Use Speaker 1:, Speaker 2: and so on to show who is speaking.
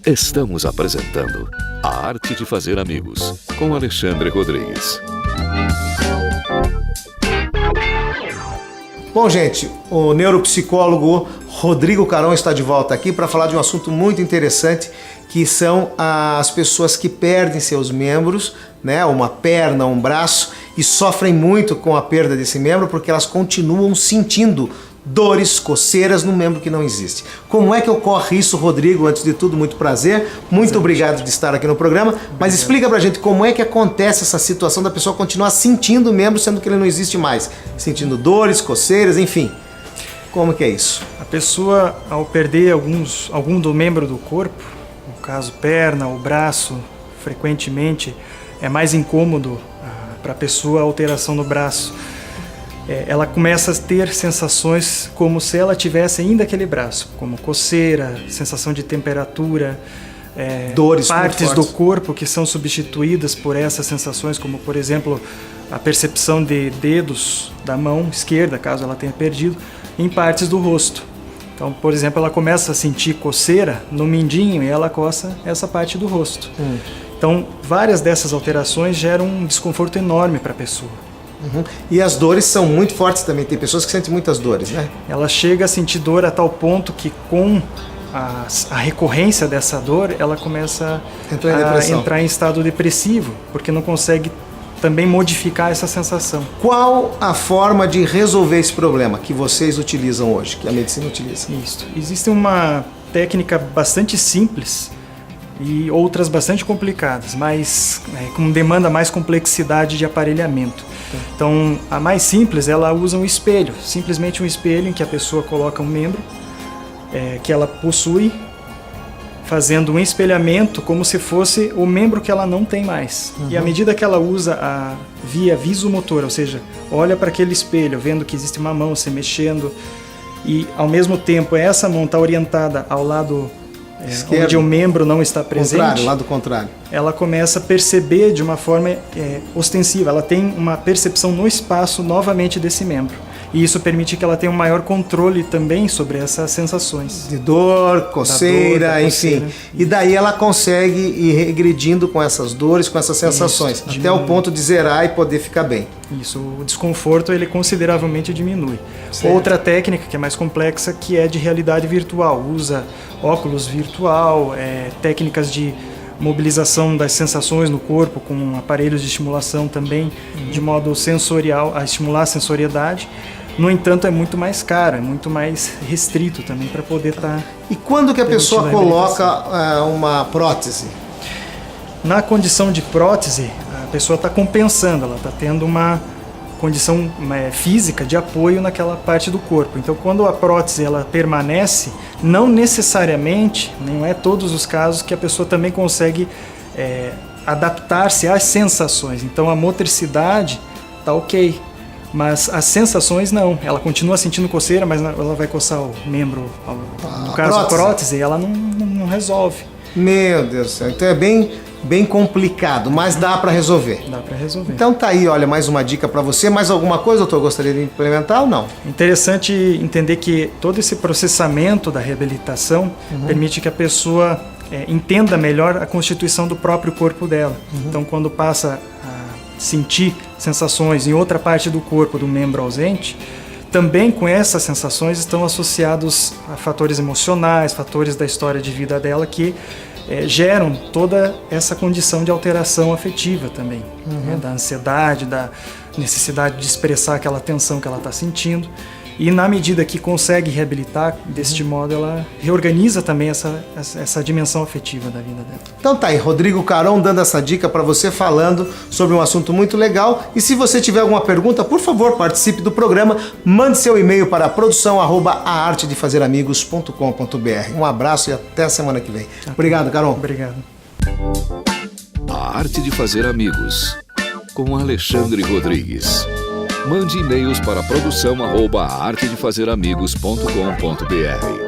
Speaker 1: Estamos apresentando A Arte de Fazer Amigos, com Alexandre Rodrigues.
Speaker 2: Bom, gente, o neuropsicólogo Rodrigo Caron está de volta aqui para falar de um assunto muito interessante, que são as pessoas que perdem seus membros, né, uma perna, um braço, e sofrem muito com a perda desse membro porque elas continuam sentindo dores, coceiras no membro que não existe. Como é que ocorre isso, Rodrigo? Antes de tudo, muito prazer. Muito obrigado de estar aqui no programa. Mas explica pra gente como é que acontece essa situação da pessoa continuar sentindo o membro, sendo que ele não existe mais. Sentindo dores, coceiras, enfim. Como que é isso?
Speaker 3: A pessoa, ao perder algum do membro do corpo, no caso perna ou braço, frequentemente é mais incômodo para a pessoa a alteração no braço. Ela começa a ter sensações como se ela tivesse ainda aquele braço, como coceira, sensação de temperatura,
Speaker 2: dores,
Speaker 3: partes do corpo que são substituídas por essas sensações, como por exemplo a percepção de dedos da mão esquerda, caso ela tenha perdido, em partes do rosto. Então, por exemplo, ela começa a sentir coceira no mindinho e ela coça essa parte do rosto. Então, várias dessas alterações geram um desconforto enorme para a pessoa.
Speaker 2: E as dores são muito fortes também, tem pessoas que sentem muitas dores, né?
Speaker 3: Ela chega a sentir dor a tal ponto que com a recorrência dessa dor, ela começa a entrar em estado depressivo, porque não consegue também modificar essa sensação.
Speaker 2: Qual a forma de resolver esse problema que vocês utilizam hoje, que a medicina utiliza?
Speaker 3: Isso. Existe uma técnica bastante simples e outras bastante complicadas, mas com demanda mais complexidade de aparelhamento. Então, a mais simples, ela usa um espelho, simplesmente um espelho em que a pessoa coloca um membro que ela possui, fazendo um espelhamento como se fosse o membro que ela não tem mais. E à medida que ela usa a via visomotora, ou seja, olha para aquele espelho, vendo que existe uma mão se mexendo, e ao mesmo tempo essa mão está orientada ao lado esquerdo, onde o membro não está presente,
Speaker 2: lado contrário.
Speaker 3: Ela começa a perceber de uma forma ostensiva, ela tem uma percepção no espaço novamente desse membro. E isso permite que ela tenha um maior controle também sobre essas sensações.
Speaker 2: De dor, coceira, enfim. E daí ela consegue ir regredindo com essas dores, com essas sensações, até o ponto de zerar e poder ficar bem.
Speaker 3: Isso, o desconforto ele consideravelmente diminui.
Speaker 2: Certo.
Speaker 3: Outra técnica que é mais complexa, que é de realidade virtual. Usa óculos virtual, técnicas de mobilização das sensações no corpo com aparelhos de estimulação também, de modo sensorial, a estimular a sensoriedade. No entanto, é muito mais caro, é muito mais restrito também para poder estar...
Speaker 2: E quando que a pessoa coloca uma prótese?
Speaker 3: Na condição de prótese, a pessoa está compensando, ela está tendo uma condição física de apoio naquela parte do corpo. Então, quando a prótese ela permanece, não necessariamente, não é todos os casos que a pessoa também consegue adaptar-se às sensações. Então, a motricidade está ok. Mas as sensações não, ela continua sentindo coceira, mas ela vai coçar o membro, no caso a prótese, ela não resolve.
Speaker 2: Meu Deus do céu, então é bem complicado, mas dá para resolver.
Speaker 3: Dá para resolver.
Speaker 2: Então tá aí, olha, mais uma dica para você. Mais alguma coisa, doutor, gostaria de implementar ou não?
Speaker 3: Interessante entender que todo esse processamento da reabilitação permite que a pessoa entenda melhor a constituição do próprio corpo dela. Então, quando passa a sentir sensações em outra parte do corpo do membro ausente, também com essas sensações estão associados a fatores emocionais, fatores da história de vida dela que geram toda essa condição de alteração afetiva também, da ansiedade, da necessidade de expressar aquela tensão que ela está sentindo. E na medida que consegue reabilitar, deste modo ela reorganiza também essa dimensão afetiva da vida dela.
Speaker 2: Então tá aí, Rodrigo Caron dando essa dica para você, falando sobre um assunto muito legal. E se você tiver alguma pergunta, por favor, participe do programa, mande seu e-mail para produção@aartedefazeramigos.com.br. Um abraço e até a semana que vem. Obrigado, Caron.
Speaker 3: Obrigado.
Speaker 1: A Arte de Fazer Amigos, com Alexandre Rodrigues. Mande e-mails para produção@aartedefazeramigos.com.br.